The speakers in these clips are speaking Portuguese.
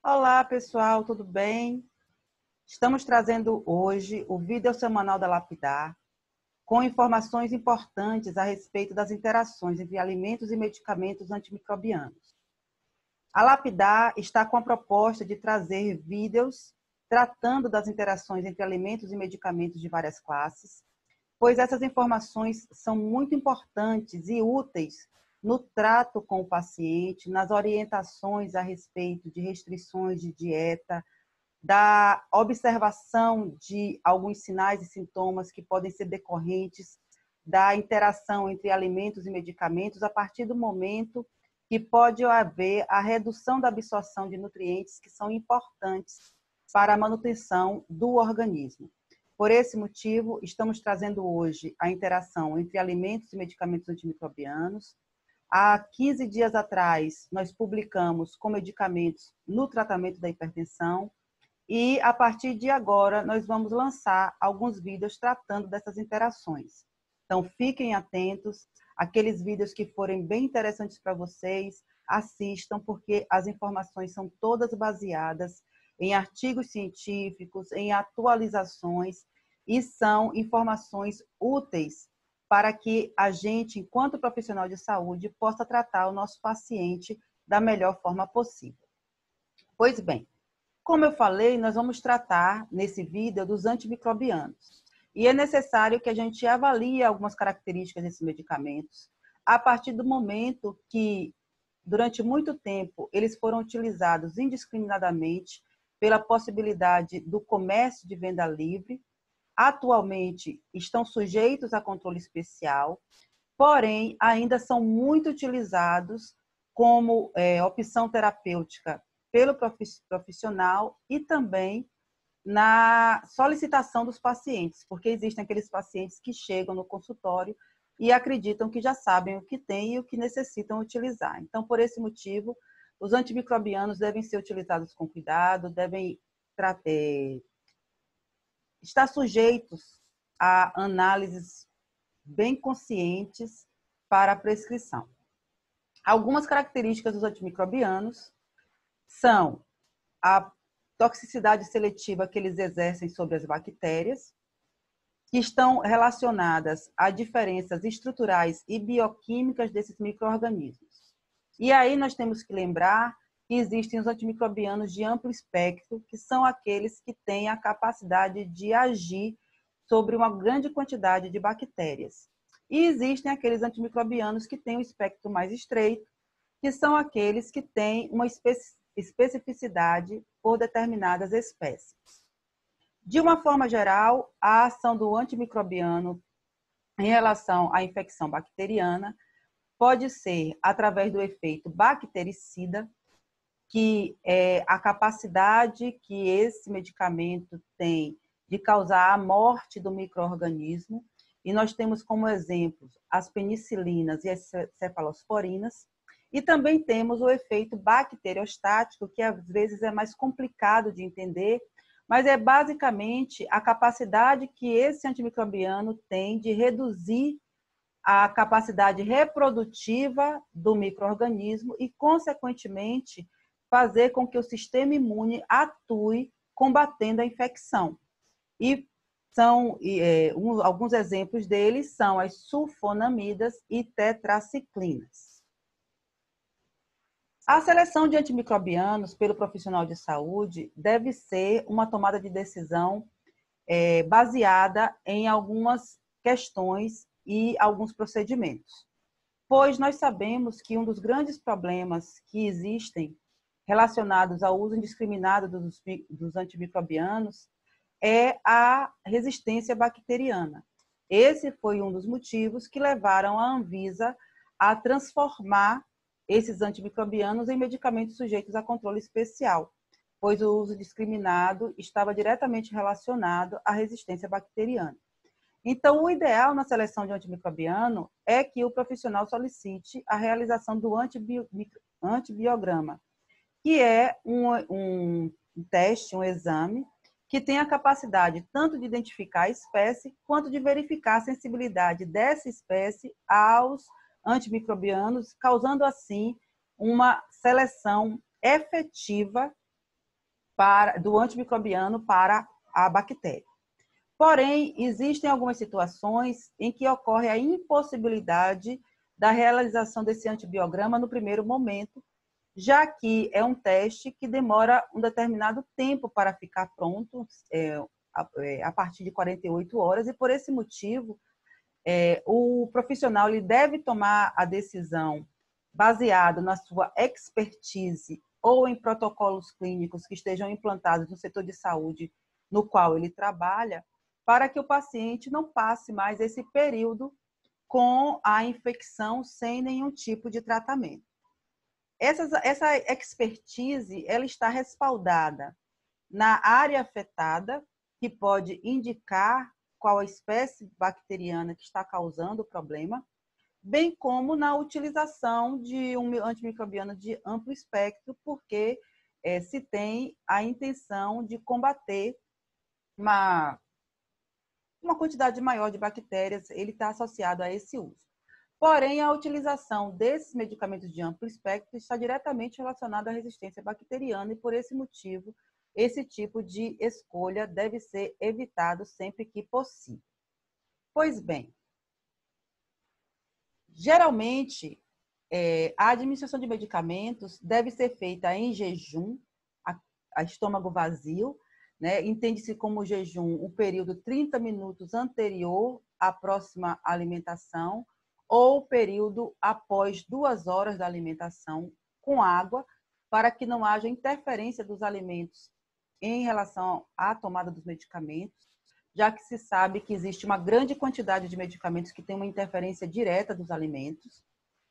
Olá, pessoal, tudo bem? Estamos trazendo hoje o vídeo semanal da Lapidar, com informações importantes a respeito das interações entre alimentos e medicamentos antimicrobianos. A Lapidar está com a proposta de trazer vídeos tratando das interações entre alimentos e medicamentos de várias classes, pois essas informações são muito importantes e úteis no trato com o paciente, nas orientações a respeito de restrições de dieta, da observação de alguns sinais e sintomas que podem ser decorrentes da interação entre alimentos e medicamentos a partir do momento que pode haver a redução da absorção de nutrientes que são importantes para a manutenção do organismo. Por esse motivo, estamos trazendo hoje a interação entre alimentos e medicamentos antimicrobianos. Há 15 dias atrás, nós publicamos com medicamentos no tratamento da hipertensão. E, a partir de agora, nós vamos lançar alguns vídeos tratando dessas interações. Então, fiquem atentos. Aqueles vídeos que forem bem interessantes para vocês, assistam, porque as informações são todas baseadas em artigos científicos, em atualizações, e são informações úteis para que a gente, enquanto profissional de saúde, possa tratar o nosso paciente da melhor forma possível. Pois bem, como eu falei, nós vamos tratar nesse vídeo dos antimicrobianos. E é necessário que a gente avalie algumas características desses medicamentos a partir do momento que, durante muito tempo, eles foram utilizados indiscriminadamente pela possibilidade do comércio de venda livre. Atualmente, estão sujeitos a controle especial, porém, ainda são muito utilizados como opção terapêutica pelo profissional e também na solicitação dos pacientes, porque existem aqueles pacientes que chegam no consultório e acreditam que já sabem o que tem e o que necessitam utilizar. Então, por esse motivo, os antimicrobianos devem ser utilizados com cuidado, devem estar sujeitos a análises bem conscientes para a prescrição. Algumas características dos antimicrobianos são a toxicidade seletiva que eles exercem sobre as bactérias, que estão relacionadas a diferenças estruturais e bioquímicas desses micro-organismos. E aí nós temos que lembrar que existem os antimicrobianos de amplo espectro, que são aqueles que têm a capacidade de agir sobre uma grande quantidade de bactérias. E existem aqueles antimicrobianos que têm um espectro mais estreito, que são aqueles que têm uma especificidade por determinadas espécies. De uma forma geral, a ação do antimicrobiano em relação à infecção bacteriana pode ser através do efeito bactericida, que é a capacidade que esse medicamento tem de causar a morte do micro-organismo. E nós temos como exemplos as penicilinas e as cefalosporinas. E também temos o efeito bacteriostático, que às vezes é mais complicado de entender, mas é basicamente a capacidade que esse antimicrobiano tem de reduzir a capacidade reprodutiva do micro-organismo e, consequentemente, fazer com que o sistema imune atue combatendo a infecção. E alguns exemplos deles são as sulfonamidas e tetraciclinas. A seleção de antimicrobianos pelo profissional de saúde deve ser uma tomada de decisão baseada em algumas questões e alguns procedimentos. Pois nós sabemos que um dos grandes problemas que existem relacionados ao uso indiscriminado dos antimicrobianos é a resistência bacteriana. Esse foi um dos motivos que levaram a Anvisa a transformar esses antimicrobianos em medicamentos sujeitos a controle especial, pois o uso discriminado estava diretamente relacionado à resistência bacteriana. Então, o ideal na seleção de antimicrobiano é que o profissional solicite a realização do antibiograma, que é um teste, um exame, que tem a capacidade tanto de identificar a espécie, quanto de verificar a sensibilidade dessa espécie aos antimicrobianos, causando assim uma seleção efetiva do antimicrobiano para a bactéria. Porém, existem algumas situações em que ocorre a impossibilidade da realização desse antibiograma no primeiro momento, já que é um teste que demora um determinado tempo para ficar pronto, a partir de 48 horas, e por esse motivo, o profissional ele deve tomar a decisão baseado na sua expertise ou em protocolos clínicos que estejam implantados no setor de saúde no qual ele trabalha, para que o paciente não passe mais esse período com a infecção sem nenhum tipo de tratamento. Essa expertise ela está respaldada na área afetada, que pode indicar qual a espécie bacteriana que está causando o problema, bem como na utilização de um antimicrobiano de amplo espectro, porque se tem a intenção de combater uma quantidade maior de bactérias, ele está associado a esse uso. Porém, a utilização desses medicamentos de amplo espectro está diretamente relacionada à resistência bacteriana e, por esse motivo, esse tipo de escolha deve ser evitado sempre que possível. Pois bem, geralmente, a administração de medicamentos deve ser feita em jejum, a estômago vazio, né? Entende-se como jejum o período 30 minutos anterior à próxima alimentação ou o período após 2 horas da alimentação com água, para que não haja interferência dos alimentos em relação à tomada dos medicamentos, já que se sabe que existe uma grande quantidade de medicamentos que tem uma interferência direta dos alimentos.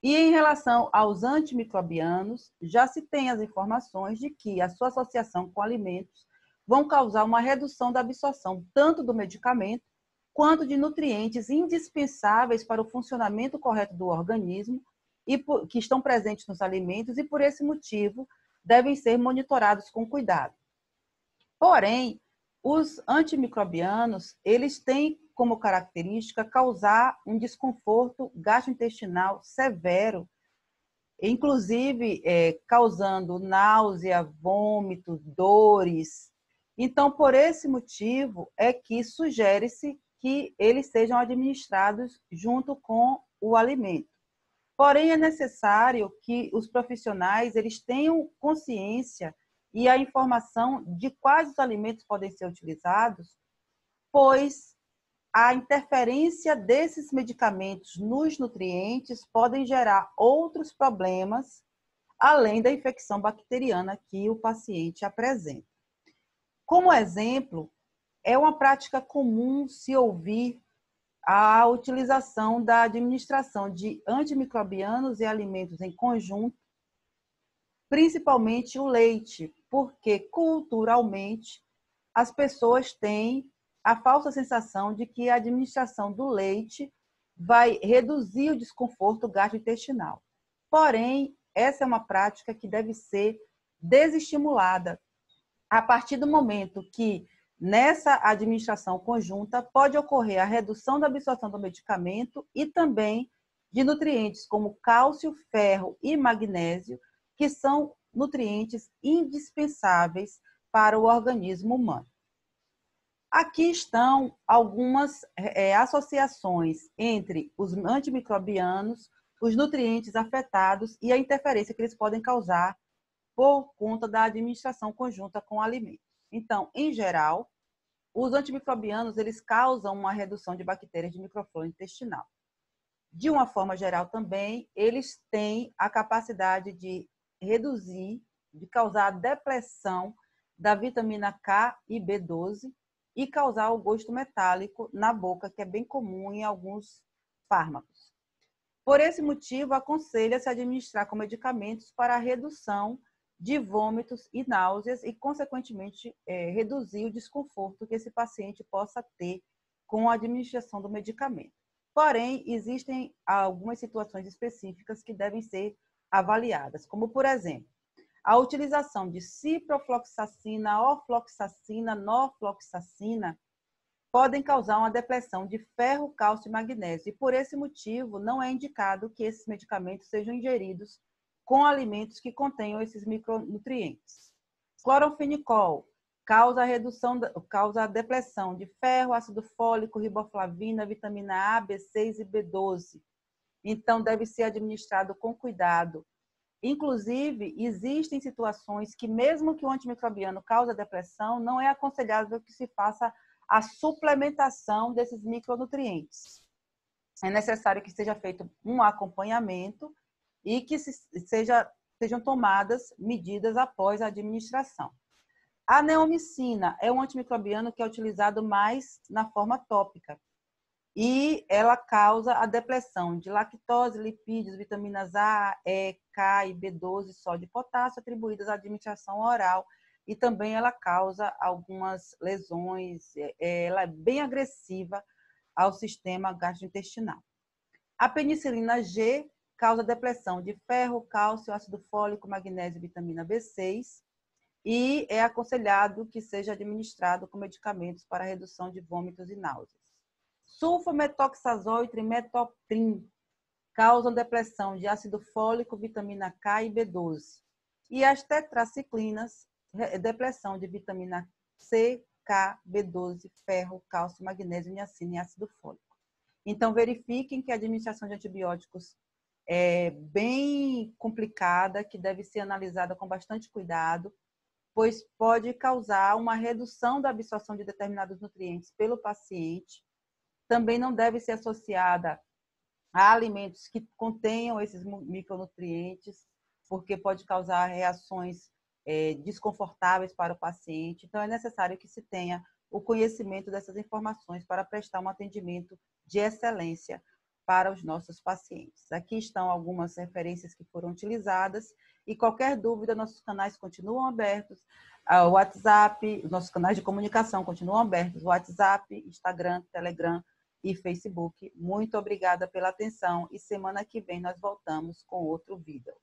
E em relação aos antimicrobianos, já se tem as informações de que a sua associação com alimentos vão causar uma redução da absorção tanto do medicamento quanto de nutrientes indispensáveis para o funcionamento correto do organismo e que estão presentes nos alimentos e, por esse motivo, devem ser monitorados com cuidado. Porém, os antimicrobianos, eles têm como característica causar um desconforto gastrointestinal severo, inclusive causando náusea, vômito, dores. Então, por esse motivo, é que sugere-se que eles sejam administrados junto com o alimento. Porém, é necessário que os profissionais eles tenham consciência e a informação de quais os alimentos podem ser utilizados, pois a interferência desses medicamentos nos nutrientes podem gerar outros problemas, além da infecção bacteriana que o paciente apresenta. Como exemplo, é uma prática comum se ouvir a utilização da administração de antimicrobianos e alimentos em conjunto, principalmente o leite, porque culturalmente as pessoas têm a falsa sensação de que a administração do leite vai reduzir o desconforto gastrointestinal. Porém, essa é uma prática que deve ser desestimulada a partir do momento que nessa administração conjunta pode ocorrer a redução da absorção do medicamento e também de nutrientes como cálcio, ferro e magnésio, que são nutrientes indispensáveis para o organismo humano. Aqui estão algumas associações entre os antimicrobianos, os nutrientes afetados e a interferência que eles podem causar por conta da administração conjunta com alimentos. Então, em geral, os antimicrobianos eles causam uma redução de bactérias de microflora intestinal. De uma forma geral também, eles têm a capacidade de reduzir, de causar depressão da vitamina K e B12 e causar o gosto metálico na boca, que é bem comum em alguns fármacos. Por esse motivo, aconselha-se administrar com medicamentos para a redução de vômitos e náuseas e, consequentemente, reduzir o desconforto que esse paciente possa ter com a administração do medicamento. Porém, existem algumas situações específicas que devem ser avaliadas, como, por exemplo, a utilização de ciprofloxacina, ofloxacina, norfloxacina podem causar uma depressão de ferro, cálcio e magnésio. E, por esse motivo, não é indicado que esses medicamentos sejam ingeridos com alimentos que contenham esses micronutrientes. Cloranfenicol causa a depressão de ferro, ácido fólico, riboflavina, vitamina A, B6 e B12. Então, deve ser administrado com cuidado. Inclusive, existem situações que, mesmo que o antimicrobiano cause depressão, não é aconselhável que se faça a suplementação desses micronutrientes. É necessário que seja feito um acompanhamento e que sejam tomadas medidas após a administração. A neomicina é um antimicrobiano que é utilizado mais na forma tópica e ela causa a depressão de lactose, lipídios, vitaminas A, E, K e B12, sódio e potássio atribuídas à administração oral e também ela causa algumas lesões, ela é bem agressiva ao sistema gastrointestinal. A penicilina G causa depressão de ferro, cálcio, ácido fólico, magnésio e vitamina B6 e é aconselhado que seja administrado com medicamentos para redução de vômitos e náuseas. Sulfametoxazol e trimetoprim causam depressão de ácido fólico, vitamina K e B12. E as tetraciclinas, depressão de vitamina C, K, B12, ferro, cálcio, magnésio, niacina e ácido fólico. Então, verifiquem que a administração de antibióticos é bem complicada, que deve ser analisada com bastante cuidado, pois pode causar uma redução da absorção de determinados nutrientes pelo paciente. Também não deve ser associada a alimentos que contenham esses micronutrientes, porque pode causar reações desconfortáveis para o paciente. Então, é necessário que se tenha o conhecimento dessas informações para prestar um atendimento de excelência para os nossos pacientes. Aqui estão algumas referências que foram utilizadas e qualquer dúvida, nossos canais continuam abertos, o WhatsApp, nossos canais de comunicação continuam abertos, WhatsApp, Instagram, Telegram e Facebook. Muito obrigada pela atenção e semana que vem nós voltamos com outro vídeo.